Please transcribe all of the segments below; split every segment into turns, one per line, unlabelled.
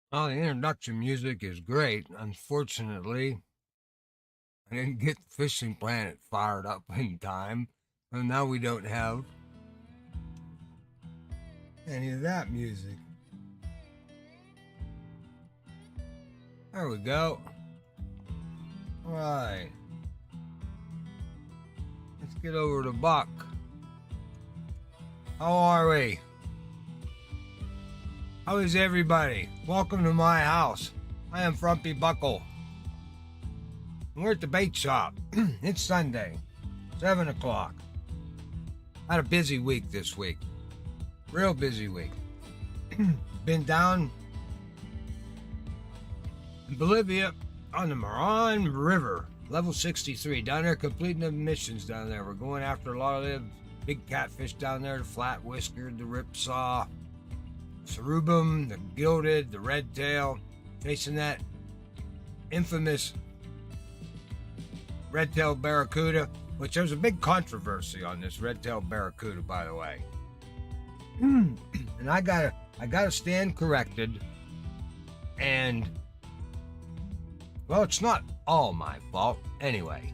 Well, the introduction music is great. Unfortunately, I didn't get the fishing planet fired up in time. And now we don't have any of that music. There we go. All right. Let's get over to Buck. How are we? How is everybody? Welcome to my house. I am Frumpy Buckle. We're at the bait shop. It's Sunday, 7 o'clock. I had a busy week this week. Real busy week. Been down in Bolivia on the Marron River, level 63. Down there completing the missions down there. We're going after a lot of the big catfish down there, the flat whiskered, the ripsaw, cerubum, the gilded, the red tail, chasing that infamous red-tailed barracuda, which there's a big controversy on this red-tailed barracuda, by the way. And I gotta stand corrected. And well, it's not all my fault. Anyway,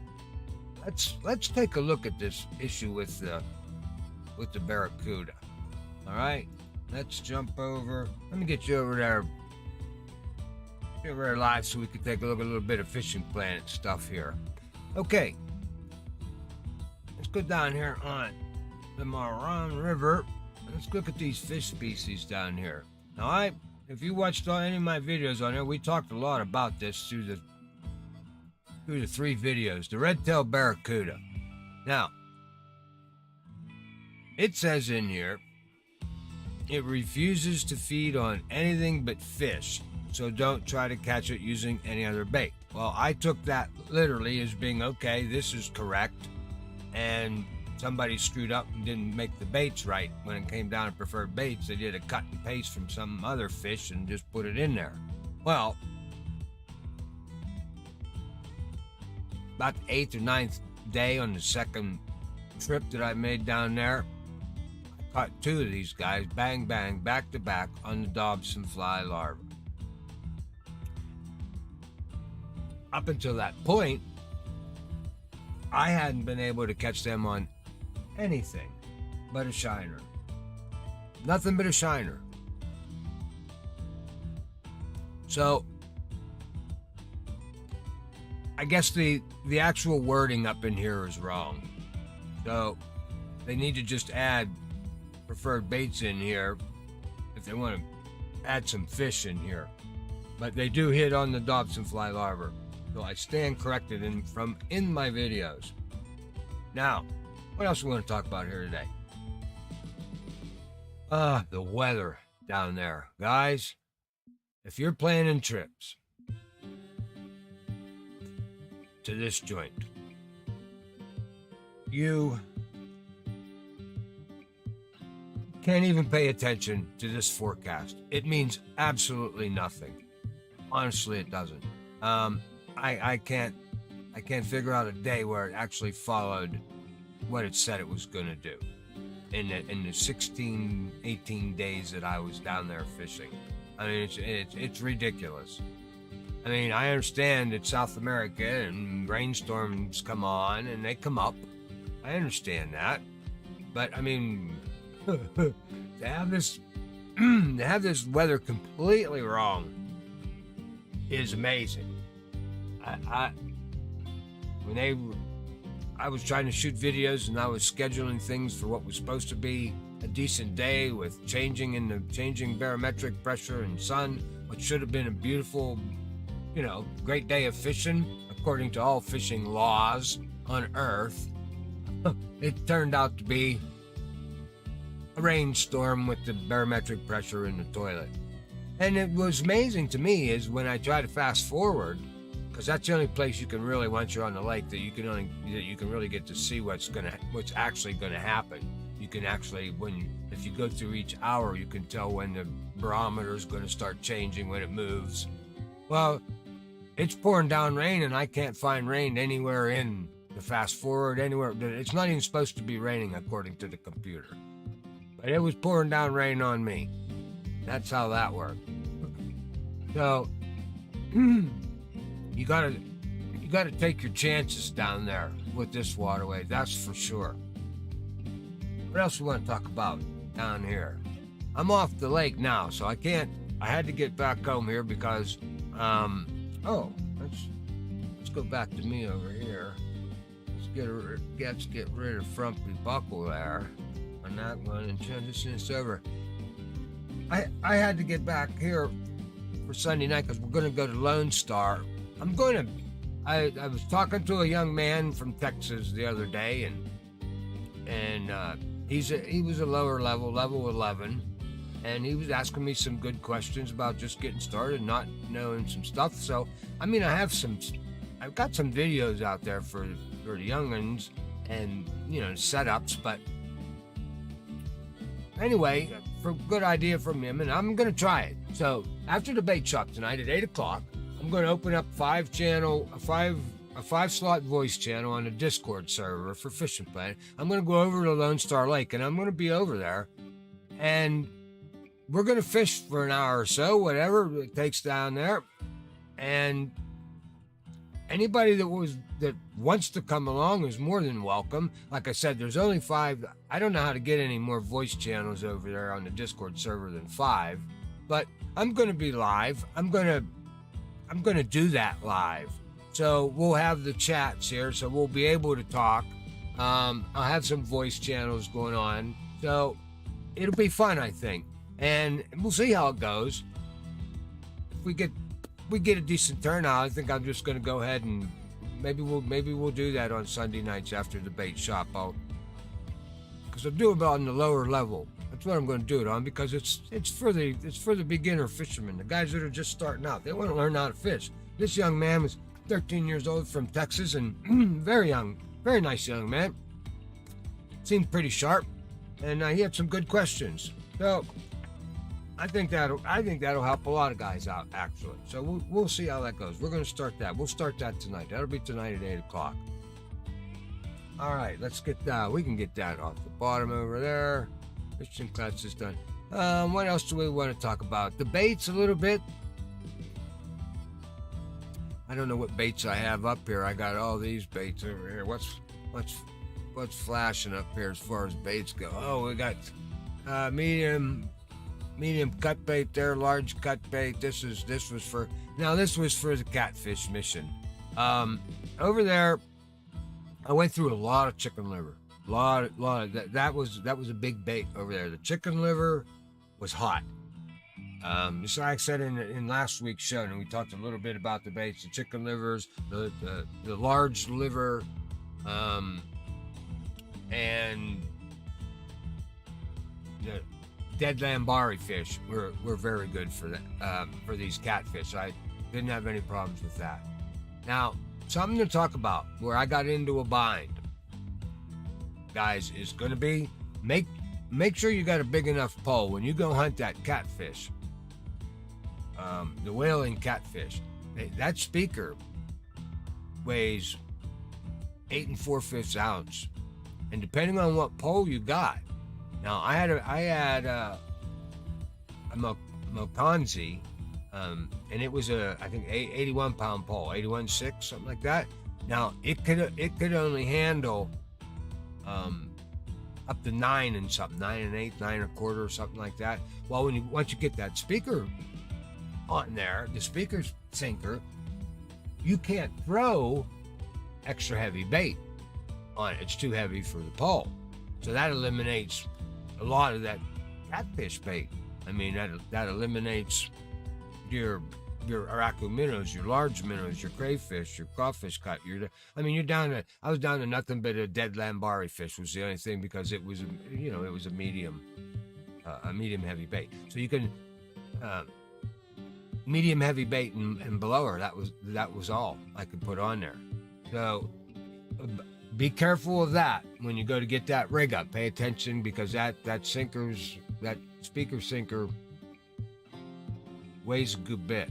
let's take a look at this issue with the barracuda. All right, let's jump over. Let me get you over there. Get over there live so we can take a look at a little bit of Fishing Planet stuff here. Okay, let's go down here on the Marron River. Let's look at these fish species down here. Now, if you watched any of my videos on there, we talked a lot about this through the 3 videos. The red-tailed barracuda. Now, it says in here, it refuses to feed on anything but fish, so don't try to catch it using any other bait. Well, I took that literally as being, okay, this is correct, and somebody screwed up and didn't make the baits right. When it came down to preferred baits, they did a cut and paste from some other fish and just put it in there. Well, about the 8th or 9th day on the second trip that I made down there, I caught 2 of these guys, bang, bang, back to back on the Dobson fly larva. Up until that point, I hadn't been able to catch them on anything but a shiner. Nothing but a shiner. So, I guess the actual wording up in here is wrong. So, they need to just add preferred baits in here if they want to add some fish in here. But they do hit on the Dobson fly larva. So I stand corrected in my videos. Now, what else we want to talk about here today? The weather down there. Guys, if you're planning trips to this joint, you can't even pay attention to this forecast. It means absolutely nothing. Honestly, it doesn't. I can't figure out a day where it actually followed what it said it was going to do in the 16, 18 days that I was down there fishing. I mean, it's ridiculous. I mean, I understand it's South America and rainstorms come on and they come up. I understand that. But I mean, to have this weather completely wrong is amazing. I was trying to shoot videos and I was scheduling things for what was supposed to be a decent day with changing barometric pressure and sun, which should have been a beautiful, great day of fishing according to all fishing laws on Earth. It turned out to be a rainstorm with the barometric pressure in the toilet. And it was amazing to me is when I try to fast forward, because that's the only place you can really, once you're on the lake, that you can really get to see what's actually gonna happen. You can actually, if you go through each hour, you can tell when the barometer is gonna start changing when it moves. Well, it's pouring down rain, and I can't find rain anywhere in the fast forward anywhere. It's not even supposed to be raining according to the computer, but it was pouring down rain on me. That's how that worked. So you gotta take your chances down there with this waterway. That's for sure. What else we want to talk about down here? I'm off the lake now, so I can't. I had to get back home here because, oh, let's go back to me over here. Let's get rid of Frumpy Buckle there on that one and transition this over. I had to get back here for Sunday night because we're going to go to Lone Star. I was talking to a young man from Texas the other day, and he was a lower level 11, and he was asking me some good questions about just getting started, not knowing some stuff. So I mean, I've got some videos out there for the youngins and setups, but anyway, for a good idea from him, and I'm gonna try it. So after the bait shop tonight at 8 o'clock, I'm gonna open up a 5-slot voice channel on a Discord server for Fishing Planet. I'm gonna go over to Lone Star Lake, and I'm gonna be over there, and we're gonna fish for an hour or so, whatever it takes down there, and anybody that wants to come along is more than welcome. Like I said, there's only 5. I don't know how to get any more voice channels over there on the Discord server than 5, but I'm going to be live. I'm going to do that live. So we'll have the chats here, so we'll be able to talk. I'll have some voice channels going on, so it'll be fun, I think, and we'll see how it goes. If we get a decent turnout, I think I'm just going to go ahead and maybe we'll do that on Sunday nights after the bait shop. Because I'll do it on the lower level. That's what I'm going to do it on, because it's for the beginner fishermen, the guys that are just starting out. They want to learn how to fish. This young man was 13 years old from Texas, and very young, very nice young man. Seemed pretty sharp, and he had some good questions. So I think that'll help a lot of guys out, actually. So we'll see how that goes. We're going to start that. We'll start that tonight. That'll be tonight at 8 o'clock. All right, let's get that. We can get that off the bottom over there. Fishing class is done. What else do we want to talk about? The baits a little bit. I don't know what baits I have up here. I got all these baits over here. What's flashing up here as far as baits go? Oh, we got medium cut bait there, large cut bait. This was for the catfish mission. Over there, I went through a lot of chicken liver. A lot of that was a big bait over there. The chicken liver was hot. Just like I said in last week's show, and we talked a little bit about the baits, the chicken livers, the large liver, and the dead lambari fish were very good for that, for these catfish. I didn't have any problems with that. Now, something to talk about where I got into a bind, guys, is going to be make sure you got a big enough pole when you go hunt that catfish, the whaling catfish. That speaker weighs 8 4/5 ounce, and depending on what pole you got. Now I had a Mokanzi, and it was I think 81 pound pole, 81.6, something like that. Now it could only handle up to 9 and something, 9 1/8, 9 1/4, something like that. Well, once you get that speaker on there, the speaker's sinker, you can't throw extra heavy bait on it. It's too heavy for the pole. So that eliminates a lot of that catfish bait. I mean, that eliminates your araku minnows, your large minnows, your crayfish, your crawfish cut. I was down to nothing but a dead lambari fish was the only thing, because it was a medium heavy bait. So you can medium heavy bait and below her. That was all I could put on there. So be careful of that when you go to get that rig up. Pay attention, because that speaker sinker weighs a good bit.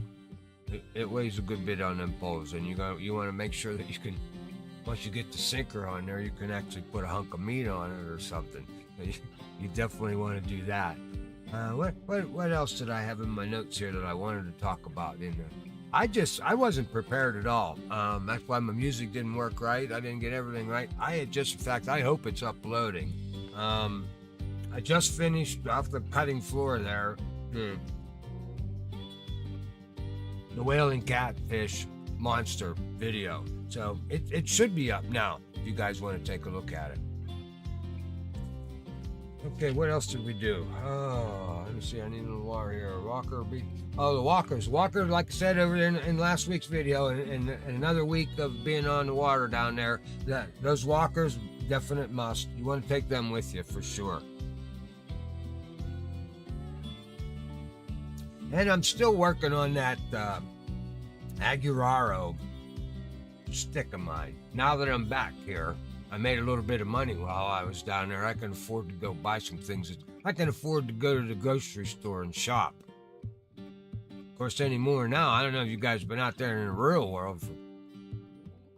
It weighs a good bit on them poles, and you want to make sure that you can, once you get the sinker on there, you can actually put a hunk of meat on it or something. You definitely want to do that. What else did I have in my notes here that I wanted to talk about in there? I wasn't prepared at all. That's why my music didn't work right. I didn't get everything right. In fact, I hope it's uploading. I just finished off the cutting floor there. The whaling catfish monster video. So it should be up now if you guys want to take a look at it. Okay, what else did we do? Oh, let me see. I need a little water here. The walkers. Walker, like I said over there in last week's video, and another week of being on the water down there. Those walkers, definite must. You want to take them with you for sure. And I'm still working on that Aguraro stick of mine. Now that I'm back here, I made a little bit of money while I was down there. I can afford to go buy some things. I can afford to go to the grocery store and shop. Of course, anymore now, I don't know if you guys have been out there in the real world.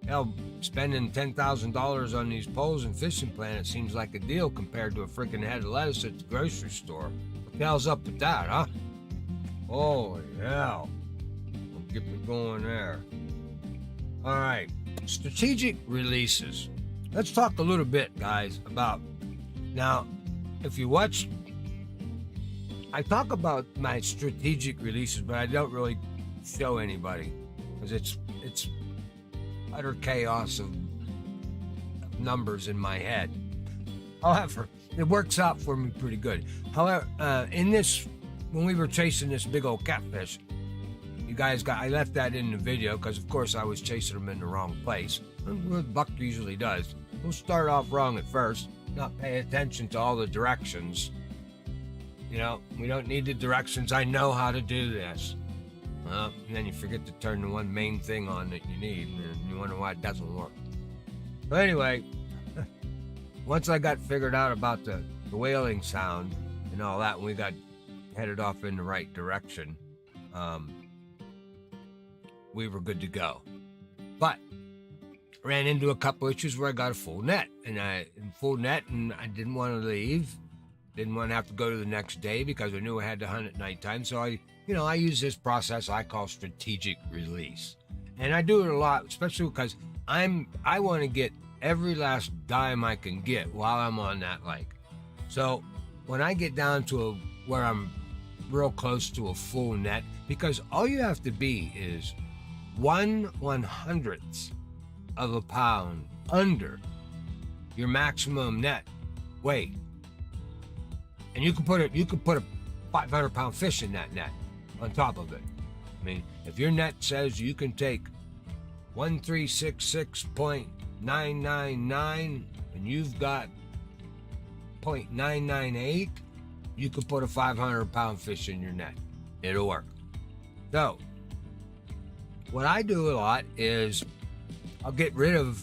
Hell, spending $10,000 on these poles and fishing planet seems like a deal compared to a freaking head of lettuce at the grocery store. What the hell's up with that, huh? Holy hell. We'll get me going there. All right, strategic releases. Let's talk a little bit, guys, about... Now, if you watch... I talk about my strategic releases, but I don't really show anybody because it's utter chaos of numbers in my head. However, it works out for me pretty good. However, when we were chasing this big old catfish, I left that in the video because, of course, I was chasing them in the wrong place. What buck usually does. We'll start off wrong at first, not pay attention to all the directions. You know, we don't need the directions. I know how to do this. And then you forget to turn the one main thing on that you need, and you wonder why it doesn't work. But anyway, once I got figured out about the whaling sound and all that, and we got headed off in the right direction, we were good to go. But ran into a couple issues where I got a full net, and I didn't want to leave. Didn't want to have to go to the next day because I knew I had to hunt at nighttime. So I use this process I call strategic release, and I do it a lot, especially because I want to get every last dime I can get while I'm on that lake. So when I get down to where I'm real close to a full net, because all you have to be is 1/100th of a pound under your maximum net weight, and you can put a 500-pound fish in that net on top of it. I mean, if your net says you can take 1366.999 and you've got 0.998, you can put a 500-pound fish in your net. It'll work. So what I do a lot is I'll get rid of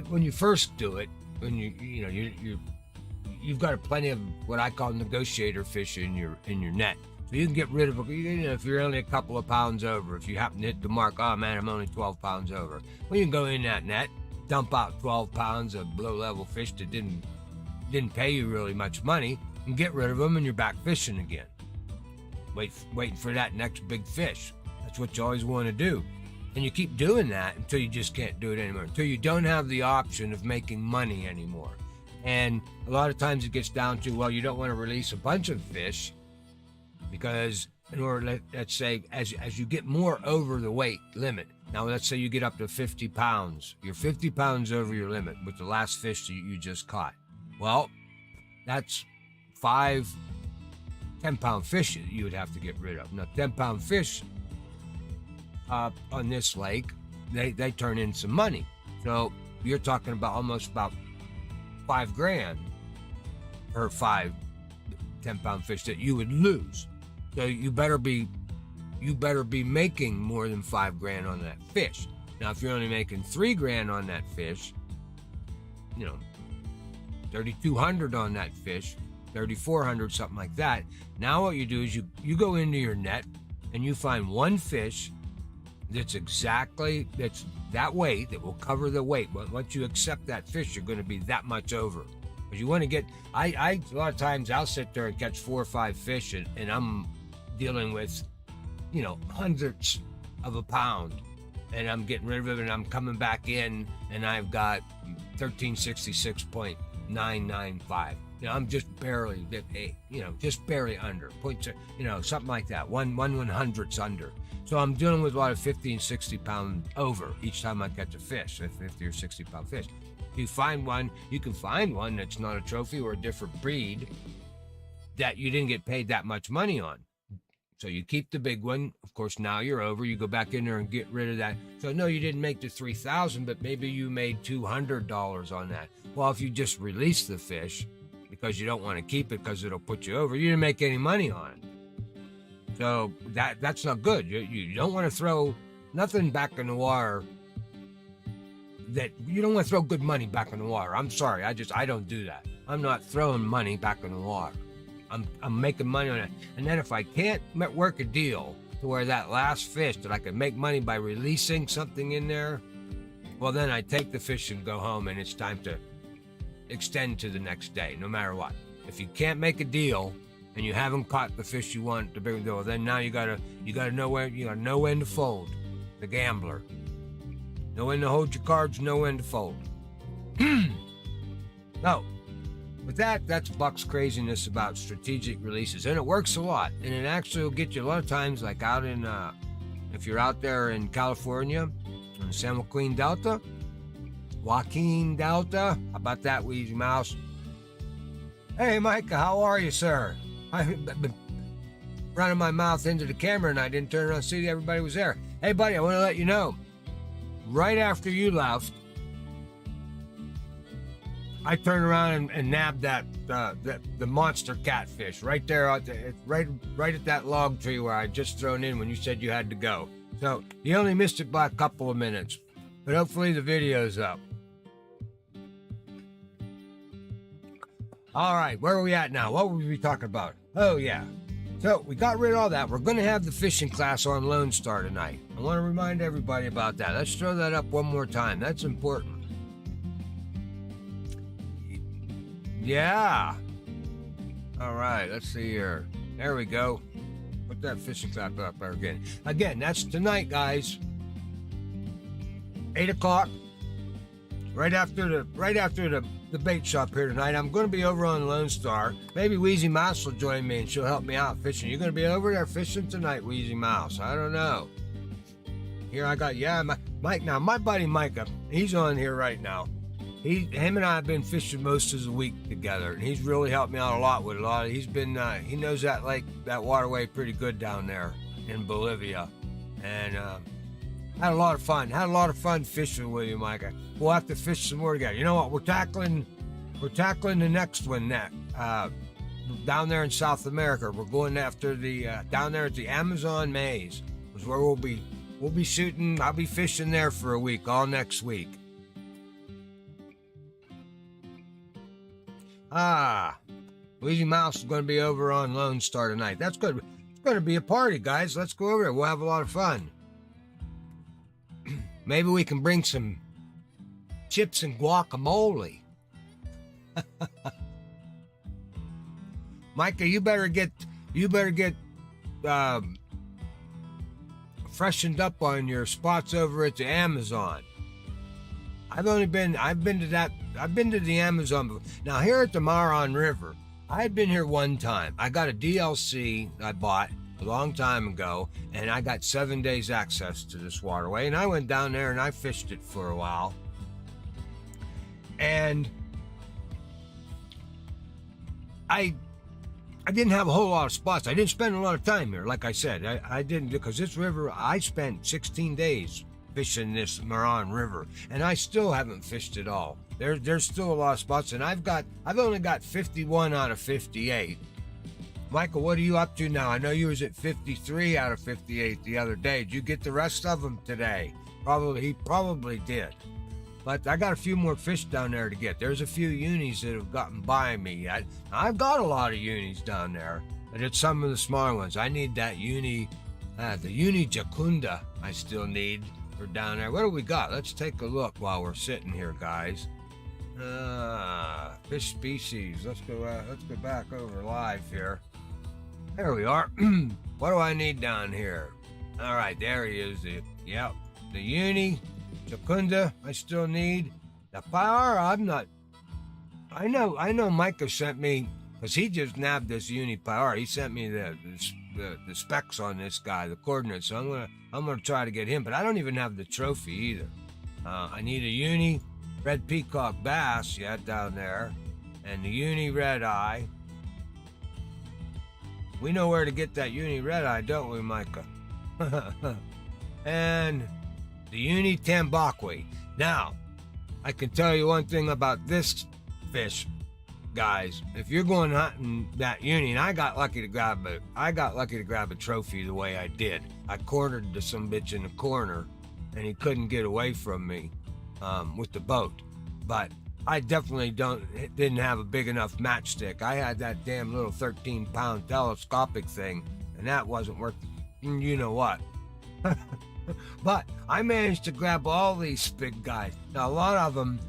when you first do it. When you've got plenty of what I call negotiator fish in your net, so you can get rid of it. If you're only a couple of pounds over, if you happen to hit the mark, oh man, I'm only 12 pounds over. Well, you can go in that net, dump out 12 pounds of below-level fish that didn't pay you really much money, and get rid of them, and you're back fishing again. Waiting for that next big fish. That's what you always want to do. And you keep doing that until you just can't do it anymore, until you don't have the option of making money anymore. And a lot of times it gets down to, well, you don't want to release a bunch of fish because in order, let's say, as you get more over the weight limit, now let's say you get up to 50 pounds. You're 50 pounds over your limit with the last fish that you just caught. Well, that's 5 10-pound fish that you would have to get rid of. Now, 10-pound fish on this lake, they turn in some money. So you're talking about almost about $5,000 per 5 10-pound fish that you would lose. So you better be making more than $5,000 on that fish. Now, if you're only making $3,000 on that fish, $3,200 on that fish, $3,400, something like that. Now what you do is you go into your net and you find one fish that's that weight, that will cover the weight. But once you accept that fish, you're going to be that much over. Because you want to get, I a lot of times I'll sit there and catch 4 or 5 fish, and I'm dealing with, hundreds of a pound, and I'm getting rid of it, and I'm coming back in, and I've got 1366.995. I'm just barely, just barely under, something like that, one 100ths under. So I'm dealing with a lot of 50 and 60 pound over each time I catch a fish, a 50 or 60 pound fish. If you find one, you can find one that's not a trophy or a different breed that you didn't get paid that much money on. So you keep the big one. Of course, now you're over. You go back in there and get rid of that. So no, you didn't make the $3,000, but maybe you made $200 on that. Well, if you just release the fish because you don't want to keep it because it'll put you over, you didn't make any money on it. So that's not good. You don't want to throw nothing back in the water. That you don't want to throw good money back in the water. I'm sorry, I don't do that. I'm not throwing money back in the water. I'm making money on it. And then if I can't work a deal to where that last fish that I can make money by releasing something in there, well, then I take the fish and go home, and it's time to extend to the next day, no matter what. If you can't make a deal and you haven't caught the fish you want to bring deal, then now you gotta know when to fold. The gambler. Know when to hold your cards, know when to fold. No. With that's Buck's craziness about strategic releases. And it works a lot. And it actually will get you a lot of times, like out in, if you're out there in California, in the San Joaquin Delta, how about that, Wheezy Mouse? Hey, Micah, how are you, sir? I've been running my mouth into the camera, and I didn't turn around and see that everybody was there. Hey, buddy, I want to let you know, right after you left, I turned around and nabbed the monster catfish right there, right at that log tree where I just thrown in when you said you had to go. So you only missed it by a couple of minutes, but hopefully the video's up. All right, where are we at now? What were we talking about? Oh yeah. So we got rid of all that. We're going to have the fishing class on Lone Star tonight. I want to remind everybody about that. Let's throw that up one more time. That's important. Yeah. All right, let's see here. There we go. Put that fishing class up there again. Again, that's tonight, guys. 8 o'clock. Right after the bait shop here tonight. I'm going to be over on Lone Star. Maybe Wheezy Mouse will join me and she'll help me out fishing. You're going to be over there fishing tonight, Wheezy Mouse. I don't know. Here I got, Mike. Now, my buddy Micah, he's on here right now. Him and I have been fishing most of the week together, and he's really helped me out a lot with a lot. He's been, he knows that lake, that waterway pretty good down there in Bolivia, and had a lot of fun. Had a lot of fun fishing with you, Micah. We'll have to fish some more together. You know what? We're tackling the next one down there in South America. We're going after the down there at the Amazon Maze, is where we'll be shooting. I'll be fishing there for a week, all next week. Wheezy Mouse is going to be over on Lone Star tonight. That's good. It's going to be a party, guys. Let's go over there. We'll have a lot of fun. Maybe we can bring some chips and guacamole. Micah, you better get freshened up on your spots over at the Amazon. I've been to the Amazon before. Now here at the Marron River, I had been here one time. I got a DLC I bought a long time ago, and I got 7 days access to this waterway, and I went down there and I fished it for a while. And I didn't have a whole lot of spots. I didn't spend a lot of time here, like I said. I didn't, because this river, I spent 16 days fishing this Marron River, and I still haven't fished it all. There's still a lot of spots, and I've only got 51 out of 58. Michael, what are you up to now? I know you was at 53 out of 58 the other day. Did you get the rest of them today? He probably did. But I got a few more fish down there to get. There's a few unis that have gotten by me. I've got a lot of unis down there, but it's some of the smaller ones. I need that uni, the uni jacunda I still need for down there. What do we got? Let's take a look while we're sitting here, guys. Fish species. Let's go back over live here. There we are. What do I need down here? All right, there he is. The uni, Chakunda. I still need the fire. I'm not. I know. Micah sent me because he just nabbed this uni power. He sent me the specs on this guy, the coordinates. So I'm gonna try to get him, but I don't even have the trophy either. I need a uni red peacock bass, down there, and the uni red eye. We know where to get that uni red eye, don't we, Micah? And the uni tambaqui. Now, I can tell you one thing about this fish, guys. If you're going hunting that uni, and I got lucky to grab a trophy the way I did. I cornered some bitch in the corner, and he couldn't get away from me with the boat. But I definitely didn't have a big enough matchstick. I had that damn little 13-pound telescopic thing, and that wasn't worth you know what. But I managed to grab all these big guys. Now, a lot of them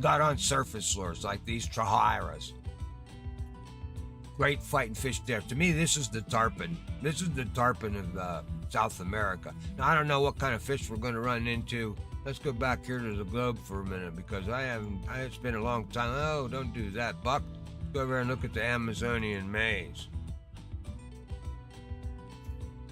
got on surface lures, like these trahiras. Great fighting fish there. To me, this is the tarpon. This is the tarpon of South America. Now, I don't know what kind of fish we're going to run into. Let's go back here to the globe for a minute because it's been a long time. Oh, don't do that, Buck. Let's go over and look at the Amazonian maze.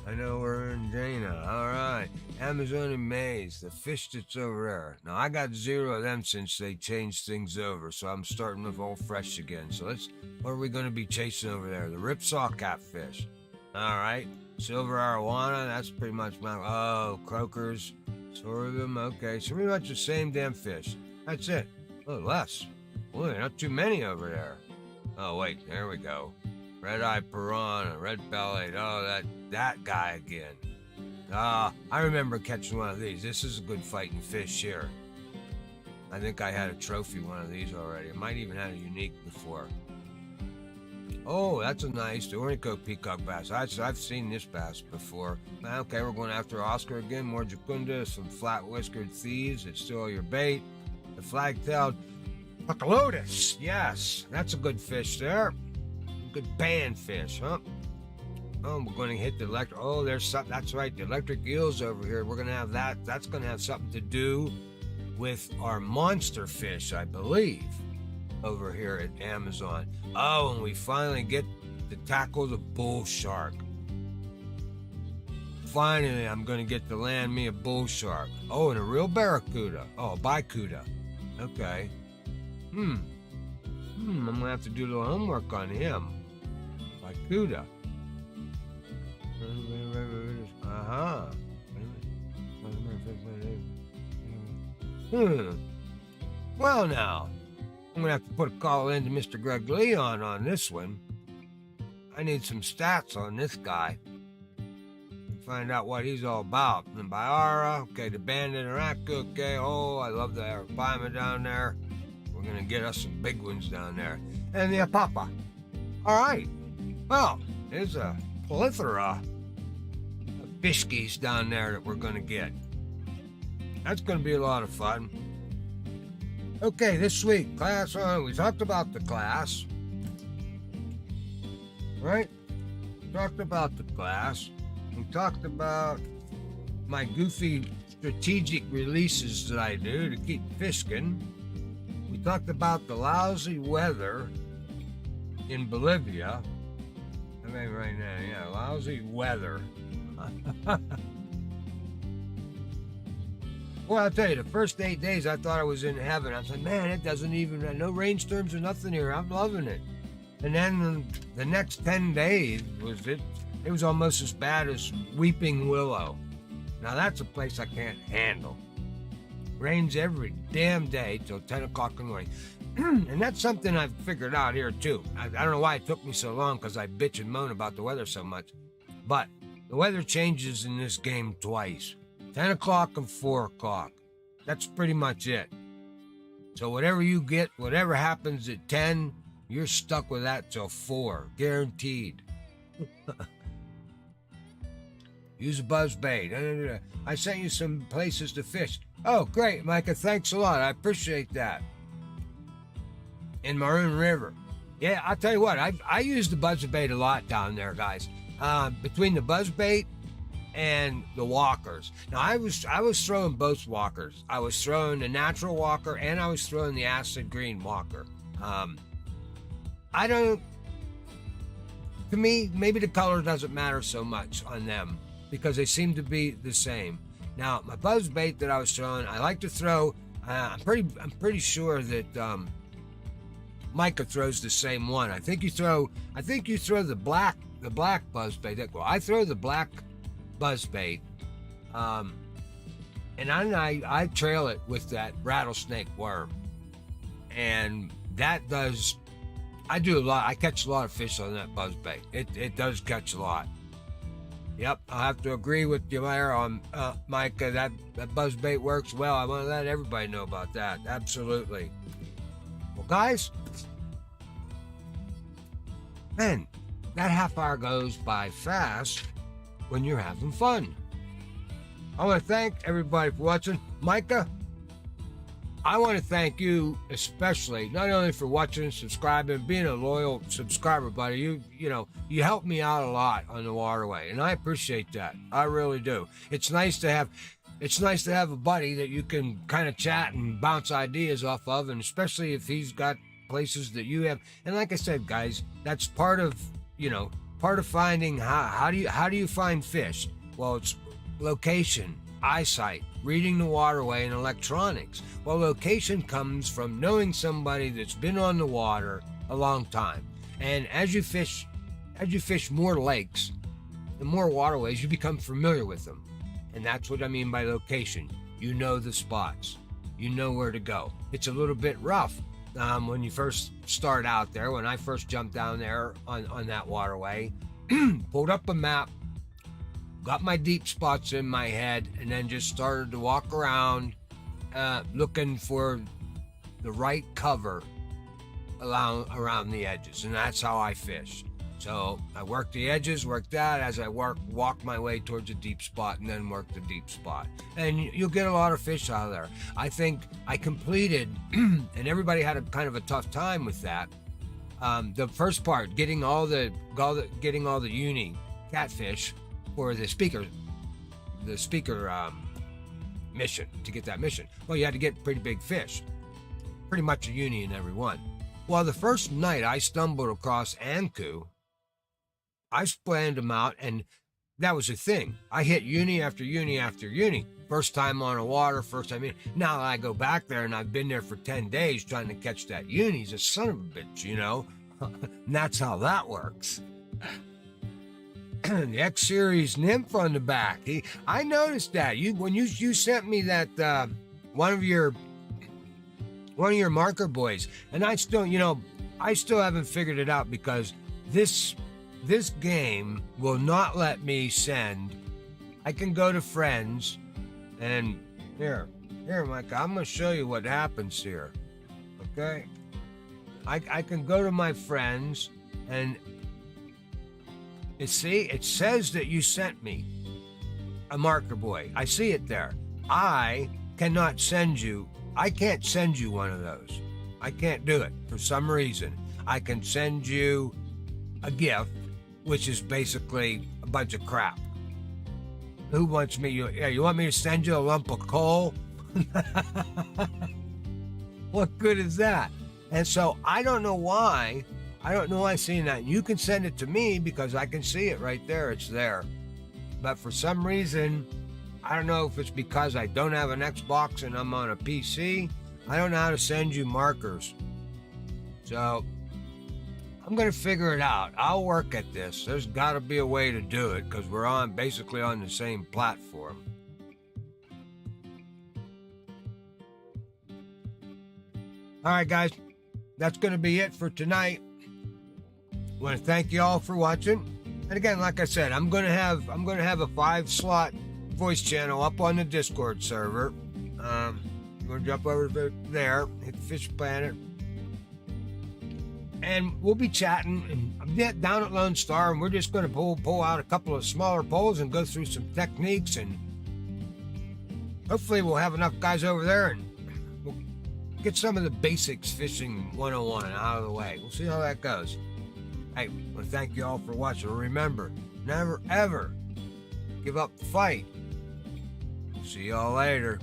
I know we're in Dana. All right. Amazonian maze, the fish that's over there. Now, I got 0 of them since they changed things over, so I'm starting with all fresh again. So what are we going to be chasing over there? The ripsaw catfish. All right. Silver arowana, that's pretty much croakers. Sorghum, okay. So pretty much the same damn fish. That's it. A little less. Boy, not too many over there. Oh, wait. There we go. Red-eye piranha, red-bellied. Oh, that guy again. I remember catching one of these. This is a good fighting fish here. I think I had a trophy one of these already. I might even had a unique before. Oh, that's a nice Ornico peacock bass. I've seen this bass before. Okay, we're going after Oscar again. More Jacunda, some flat-whiskered thieves. It's still your bait. The flag-tailed Pacalotus. Yes, that's a good fish there. Good panfish, huh? Oh, we're going to hit the electric. Oh, there's something. That's right, the electric eels over here. We're going to have that. That's going to have something to do with our monster fish, I believe, over here at Amazon. Oh, and we finally get to tackle the bull shark. Finally, I'm going to get to land me a bull shark. Oh, and a real barracuda. Oh, a bicuda. Okay. I'm going to have to do a little homework on him. Bicuda. Well, now, I'm going to have to put a call in to Mr. Greg Leon on this one. I need some stats on this guy. Find out what he's all about. The Biara, okay, the banded Iraq, okay. Oh, I love the Arapaima down there. We're going to get us some big ones down there. And the Apapa. All right. Well, there's a plethora of fishkies down there that we're going to get. That's going to be a lot of fun. Okay, this week, class on. We talked about the class. Right? Talked about the class. We talked about my goofy strategic releases that I do to keep fishing. We talked about the lousy weather in Bolivia. I mean, right now, lousy weather. Well, I'll tell you, the first 8 days I thought I was in heaven. I said, man, it doesn't even, no rainstorms or nothing here. I'm loving it. And then the next 10 days it was almost as bad as Weeping Willow. Now that's a place I can't handle. Rains every damn day till 10 o'clock in the morning. And that's something I've figured out here too. I don't know why it took me so long because I bitch and moan about the weather so much. But the weather changes in this game twice. 10 o'clock and 4 o'clock. That's pretty much it. So whatever you get, whatever happens at 10, you're stuck with that till 4. Guaranteed. Use a buzz bait. I sent you some places to fish. Oh, great, Micah. Thanks a lot. I appreciate that. in Marron River. Yeah, I'll tell you what, I use the buzzbait a lot down there, guys. Between the buzzbait and the walkers. Now I was throwing both walkers. I was throwing the natural walker and I was throwing the acid green walker. To me, maybe the color doesn't matter so much on them because they seem to be the same. Now my buzzbait that I was throwing, I like to throw. I'm pretty sure that Micah throws the same one. I think you throw the black buzzbait. Well, I throw the black buzzbait, and I trail it with that rattlesnake worm, and that does. I do a lot. I catch a lot of fish on that buzzbait. It does catch a lot. Yep, I have to agree with you there on Micah. That buzzbait works well. I want to let everybody know about that. Absolutely. Well, guys, man, that half hour goes by fast when you're having fun. I want to thank everybody for watching. Micah, I want to thank you especially, not only for watching, subscribing, being a loyal subscriber, buddy. You help me out a lot on the waterway, and I appreciate that. I really do. It's nice to have a buddy that you can kind of chat and bounce ideas off of, and especially if he's got places that you have. And like I said, guys, that's part of finding how do you find fish? Well, it's location, eyesight, reading the waterway, and electronics. Well, location comes from knowing somebody that's been on the water a long time. And as you fish more lakes and more waterways, you become familiar with them. And that's what I mean by location. You know the spots. You know where to go. It's a little bit rough when you first start out there. When I first jumped down there on that waterway, pulled up a map, got my deep spots in my head, and then just started to walk around looking for the right cover around the edges. And that's how I fish. So I work the edges, work that as I walk my way towards a deep spot, and then work the deep spot. And you'll get a lot of fish out of there. I think I completed, and everybody had a kind of a tough time with that. The first part, getting all the uni catfish for the speaker mission, to get that mission. Well, you had to get pretty big fish, pretty much a uni in every one. Well, the first night I stumbled across Anku, I spanned them out, and that was the thing. I hit uni after uni after uni. First time on the water, first time in. Now I go back there, and I've been there for 10 days trying to catch that uni. He's a son of a bitch, And that's how that works. The X-Series nymph on the back. I noticed that. When you sent me that one of your marker boys, and I still haven't figured it out because this game will not let me send. I can go to friends, and here, Mike, I'm gonna show you what happens here. Okay, I can go to my friends, and it says that you sent me a marker boy. I see it there. I can't send you one of those. I can't do it for some reason. I can send you a gift, which is basically a bunch of crap. Who wants me? You want me to send you a lump of coal? What good is that? And so I don't know why I've seen that. You can send it to me because I can see it right there. It's there. But for some reason, I don't know if it's because I don't have an Xbox and I'm on a PC. I don't know how to send you markers. So I'm going to figure it out. I'll work at this. There's got to be a way to do it because we're basically on the same platform. All right, guys. That's going to be it for tonight. I want to thank you all for watching. And again, like I said, I'm going to have a 5-slot voice channel up on the Discord server. I'm going to jump over there, hit Fish Planet, and we'll be chatting. And down at Lone Star, and we're just going to pull out a couple of smaller poles and go through some techniques, and hopefully we'll have enough guys over there, and we'll get some of the basics fishing 101 out of the way. We'll see how that goes. Hey, I want to thank you all for watching. Remember, never ever give up the fight. See y'all later.